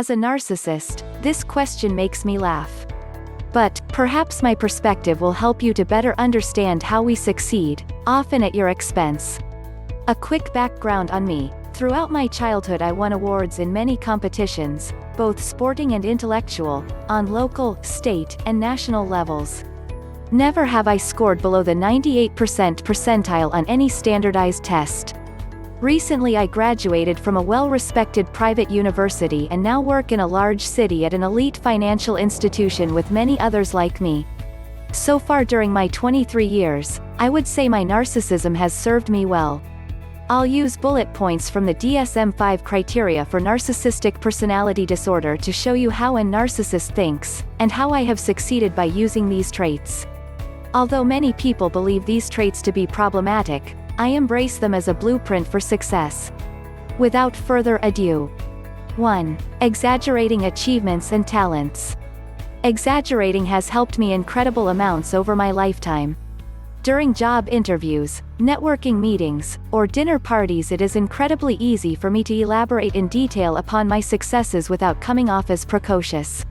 As a narcissist, this question makes me laugh. But, perhaps my perspective will help you to better understand how we succeed, often at your expense. A quick background on me. Throughout my childhood I won awards in many competitions, both sporting and intellectual, on local, state, and national levels. Never have I scored below the 98% percentile on any standardized test. Recently I graduated from a well-respected private university and now work in a large city at an elite financial institution with many others like me. So far during my 23 years, I would say my narcissism has served me well. I'll use bullet points from the DSM-5 criteria for narcissistic personality disorder to show you how a narcissist thinks, and how I have succeeded by using these traits. Although many people believe these traits to be problematic, I embrace them as a blueprint for success. Without further ado. 1. Exaggerating achievements and talents. Exaggerating has helped me incredible amounts over my lifetime. During job interviews, networking meetings, or dinner parties it is incredibly easy for me to elaborate in detail upon my successes without coming off as precocious.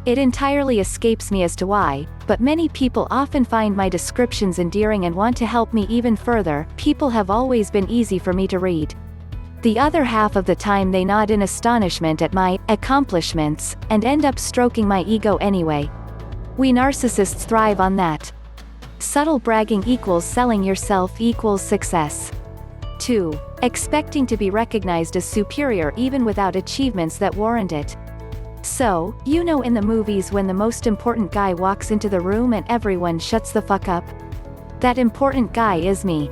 It entirely escapes me as to why, but many people often find my descriptions endearing and want to help me even further. People have always been easy for me to read. The other half of the time they nod in astonishment at my accomplishments, and end up stroking my ego anyway. We narcissists thrive on that. Subtle bragging equals selling yourself equals success. 2. Expecting to be recognized as superior even without achievements that warrant it. So, you know in the movies when the most important guy walks into the room and everyone shuts the fuck up? That important guy is me.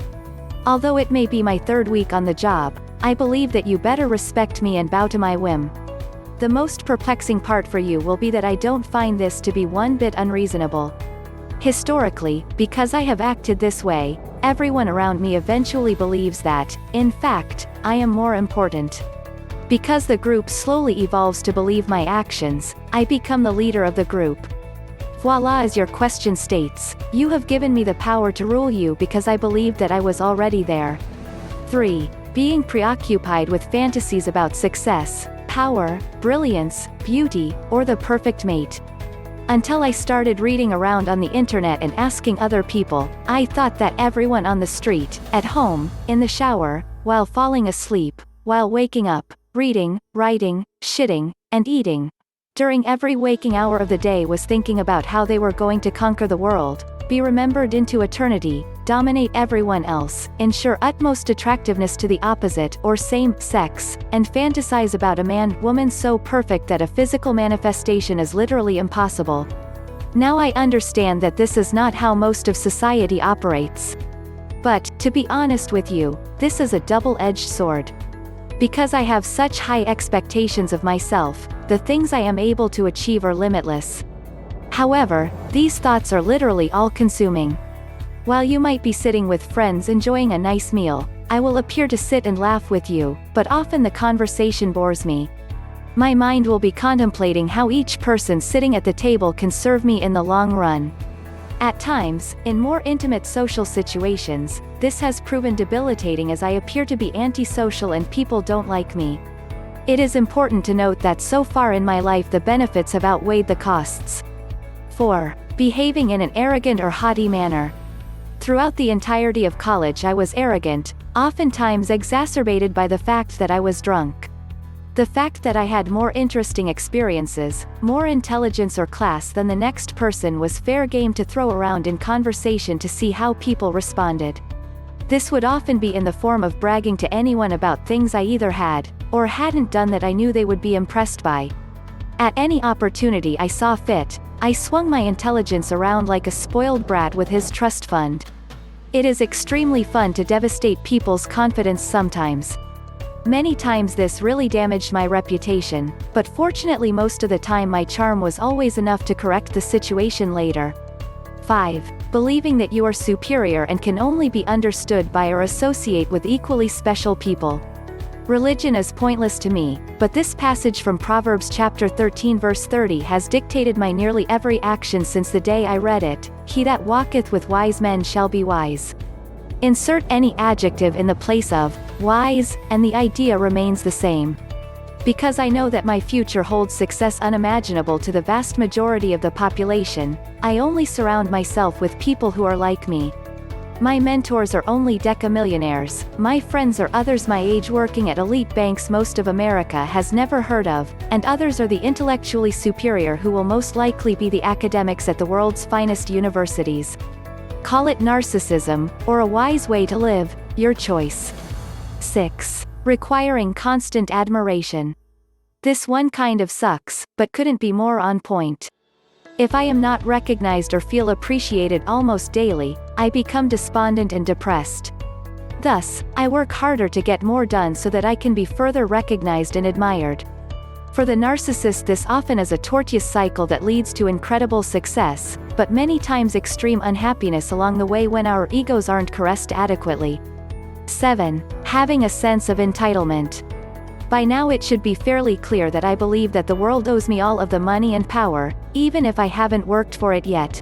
Although it may be my third week on the job, I believe that you better respect me and bow to my whim. The most perplexing part for you will be that I don't find this to be one bit unreasonable. Historically, because I have acted this way, everyone around me eventually believes that, in fact, I am more important. Because the group slowly evolves to believe my actions, I become the leader of the group. Voila, as your question states, you have given me the power to rule you because I believed that I was already there. 3. Being preoccupied with fantasies about success, power, brilliance, beauty, or the perfect mate. Until I started reading around on the internet and asking other people, I thought that everyone on the street, at home, in the shower, while falling asleep, while waking up, reading, writing, shitting, and eating, during every waking hour of the day was thinking about how they were going to conquer the world, be remembered into eternity, dominate everyone else, ensure utmost attractiveness to the opposite or same sex, and fantasize about a man-woman so perfect that a physical manifestation is literally impossible. Now I understand that this is not how most of society operates. But, to be honest with you, this is a double-edged sword. Because I have such high expectations of myself, the things I am able to achieve are limitless. However, these thoughts are literally all-consuming. While you might be sitting with friends enjoying a nice meal, I will appear to sit and laugh with you, but often the conversation bores me. My mind will be contemplating how each person sitting at the table can serve me in the long run. At times, in more intimate social situations, this has proven debilitating as I appear to be antisocial and people don't like me. It is important to note that so far in my life the benefits have outweighed the costs. 4. Behaving in an arrogant or haughty manner. Throughout the entirety of college I was arrogant, oftentimes exacerbated by the fact that I was drunk. The fact that I had more interesting experiences, more intelligence or class than the next person was fair game to throw around in conversation to see how people responded. This would often be in the form of bragging to anyone about things I either had, or hadn't done that I knew they would be impressed by. At any opportunity I saw fit, I swung my intelligence around like a spoiled brat with his trust fund. It is extremely fun to devastate people's confidence sometimes. Many times this really damaged my reputation, but fortunately most of the time my charm was always enough to correct the situation later. 5. Believing that you are superior and can only be understood by or associate with equally special people. Religion is pointless to me, but this passage from Proverbs chapter 13 verse 30 has dictated my nearly every action since the day I read it. He that walketh with wise men shall be wise. Insert any adjective in the place of wise, and the idea remains the same. Because I know that my future holds success unimaginable to the vast majority of the population, I only surround myself with people who are like me. My mentors are only decamillionaires, my friends are others my age working at elite banks most of America has never heard of, and others are the intellectually superior who will most likely be the academics at the world's finest universities. Call it narcissism, or a wise way to live, your choice. 6. Requiring constant admiration. This one kind of sucks, but couldn't be more on point. If I am not recognized or feel appreciated almost daily, I become despondent and depressed. Thus, I work harder to get more done so that I can be further recognized and admired. For the narcissist, this often is a tortuous cycle that leads to incredible success, but many times extreme unhappiness along the way when our egos aren't caressed adequately. 7. Having a sense of entitlement. By now it should be fairly clear that I believe that the world owes me all of the money and power, even if I haven't worked for it yet.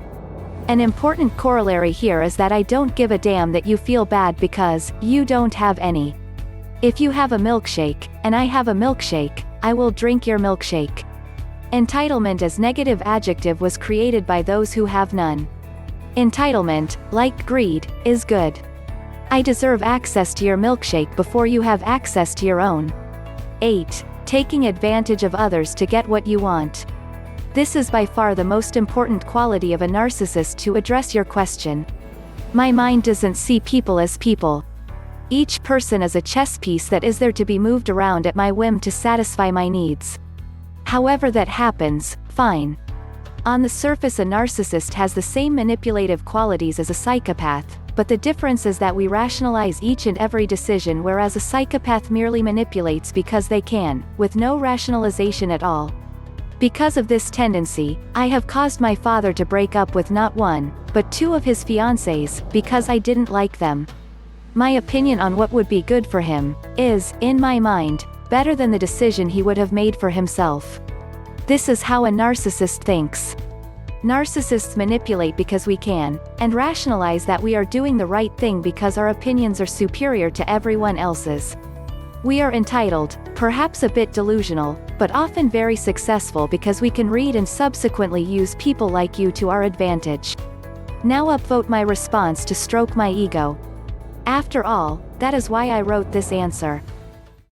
An important corollary here is that I don't give a damn that you feel bad because you don't have any. If you have a milkshake, and I have a milkshake, I will drink your milkshake. Entitlement as negative adjective was created by those who have none. Entitlement, like greed, is good. I deserve access to your milkshake before you have access to your own. 8. Taking advantage of others to get what you want. This is by far the most important quality of a narcissist. To address your question, my mind doesn't see people as people. Each person is a chess piece that is there to be moved around at my whim to satisfy my needs. However that happens, fine. On the surface, a narcissist has the same manipulative qualities as a psychopath, but the difference is that we rationalize each and every decision, whereas a psychopath merely manipulates because they can, with no rationalization at all. Because of this tendency, I have caused my father to break up with not one, but two of his fiancées, because I didn't like them. My opinion on what would be good for him is, in my mind, better than the decision he would have made for himself. This is how a narcissist thinks. Narcissists manipulate because we can, and rationalize that we are doing the right thing because our opinions are superior to everyone else's. We are entitled, perhaps a bit delusional, but often very successful because we can read and subsequently use people like you to our advantage. Now upvote my response to stroke my ego. After all, that is why I wrote this answer.